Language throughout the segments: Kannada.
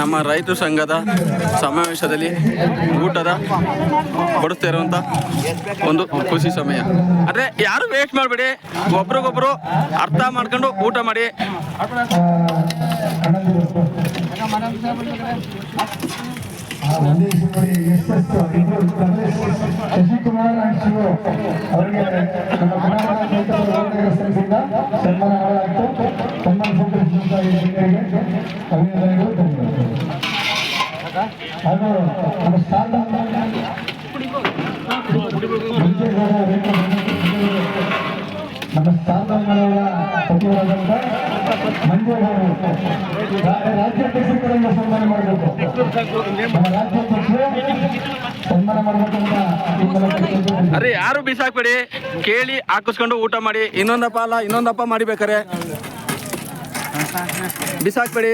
ನಮ್ಮ ರೈತ ಸಂಘದ ಸಮಾವೇಶದಲ್ಲಿ ಊಟದ ಬಡಿಸ್ತಾ ಇರುವಂಥ ಒಂದು ಖುಷಿ ಸಮಯ. ಆದರೆ ಯಾರು ವೇಸ್ಟ್ ಮಾಡಬೇಡಿ, ಒಬ್ರಿಗೊಬ್ರು ಅರ್ಥ ಮಾಡ್ಕೊಂಡು ಊಟ ಮಾಡಿ. ಶಶಿಕುಮಾರ್ ಶಿವು ಅವರಿಗೆ ನಮ್ಮ ಸಂಘದಿಂದ ಸನ್ಮಾನ ಮಾಡಲಾಯಿತು. ಸನ್ಮಾನ ಸಂತರಿಸಿದಂತ ಅಭಿನಂದನೆಗಳು ಧನ್ಯವಾದಗಳು. ಹಾಗೂ ನಮ್ಮ ಸ್ಥಾನ ನಮ್ಮ ಸ್ಥಾನಮಾನಗಳ ಸಚಿವರಾದಂಥ ಮಂಜೇಗೌಡರು ರಾಜ್ಯಾಧ್ಯಕ್ಷರ ಕಡೆಯಿಂದ ಸನ್ಮಾನ ಮಾಡಬೇಕು. ನಮ್ಮ ರಾಜ್ಯಾಧ್ಯಕ್ಷರು ಸನ್ಮಾನ ಮಾಡಬೇಕಂತ. ಅರೆ ಯಾರು ಬಿಸಾಕ್ಬೇಡಿ, ಕೇಳಿ ಹಾಕಿಸ್ಕೊಂಡು ಊಟ ಮಾಡಿ. ಇನ್ನೊಂದಪ್ಪ ಅಲ್ಲ ಇನ್ನೊಂದಪ್ಪ ಮಾಡಿಬೇಕಾರೆ ಬಿಸಾಕ್ಬೇಡಿ.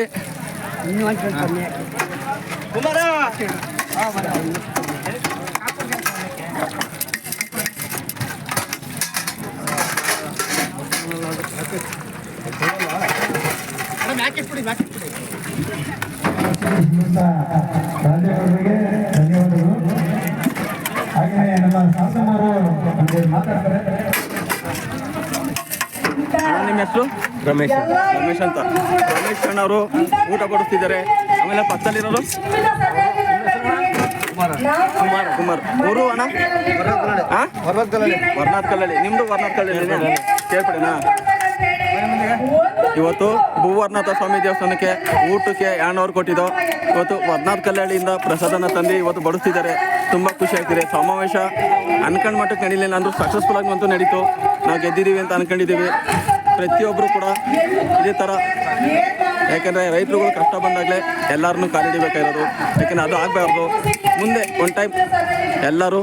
ಕುಮಾರ ರಾಜ್ಯಗಳಿಗೆ ಧನ್ಯವಾದಗಳು. ಹಾಗೆಯೇ ನಮ್ಮ ಶಾಸಕರು ಮಾತಾಡ್ತಾರೆ. ನಿಮ್ಮ ಹೆಸರು? ರಮೇಶ್ ಅಂತ. ರಮೇಶ್ ಅಣ್ಣವರು ಊಟ ಬಡಿಸ್ತಿದ್ದಾರೆ. ಆಮೇಲೆ ಪಕ್ಕದಲ್ಲಿರೋರು ಕುಮಾರ್ ಊರು ಅಣ್ಣ ವರ್ನಾಥ್ ಕಲ್ಲಳ್ಳಿ. ನಿಮ್ಮದು ವರ್ನಾಥ್ ಕಲ್ಲಳ್ಳಿ ಕೇಳ್ಪಡಿನಾ? ಇವತ್ತು ಭೂವರ್ನಾಥ ಸ್ವಾಮಿ ದೇವಸ್ಥಾನಕ್ಕೆ ಊಟಕ್ಕೆ ಯಾಣವ್ರು ಕೊಟ್ಟಿದ್ದು. ಇವತ್ತು ವರ್ನಾಥ್ ಕಲ್ಲಳ್ಳಿಯಿಂದ ಪ್ರಸಾದನ ತಂದು ಇವತ್ತು ಬಡಿಸ್ತಿದ್ದಾರೆ. ತುಂಬ ಖುಷಿ ಆಗ್ತಿದೆ. ಸಮಾವೇಶ ಅನ್ಕೊಂಡ್ ಮಟ್ಟಕ್ಕೆ ನಡೀಲಿಲ್ಲ ಅಂದರೂ ಸಕ್ಸಸ್ಫುಲ್ ಆಗಿ ಅಂತೂ ನಡೀತು. ನಾವು ಗೆದ್ದಿದ್ದೀವಿ ಅಂತ ಅನ್ಕೊಂಡಿದ್ದೀವಿ. ಪ್ರತಿಯೊಬ್ಬರು ಕೂಡ ಇದೇ ಥರ, ಯಾಕೆಂದರೆ ರೈತರುಗಳು ಕಷ್ಟ ಬಂದಾಗಲೇ ಎಲ್ಲರನ್ನೂ ಕಾಲಿಡಬೇಕಾಗಿರೋದು. ಯಾಕೆಂದರೆ ಅದು ಆಗಬಾರ್ದು. ಮುಂದೆ ಒಂದು ಟೈಮ್ ಎಲ್ಲರೂ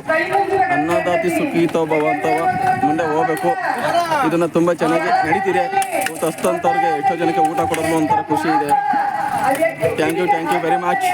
ಅನ್ನದಾತಿ ಸುಖೀತೋ ಭವ ಅಂತವ ಮುಂದೆ ಹೋಗಬೇಕು. ಇದನ್ನು ತುಂಬ ಚೆನ್ನಾಗಿ ನಡೀತಿದೆ. ಇವತ್ತು ಅಷ್ಟಂಥವ್ರಿಗೆ ಎಷ್ಟೋ ಜನಕ್ಕೆ ಊಟ ಕೊಡೋದು ಒಂಥರ ಖುಷಿ ಇದೆ. Thank you very much.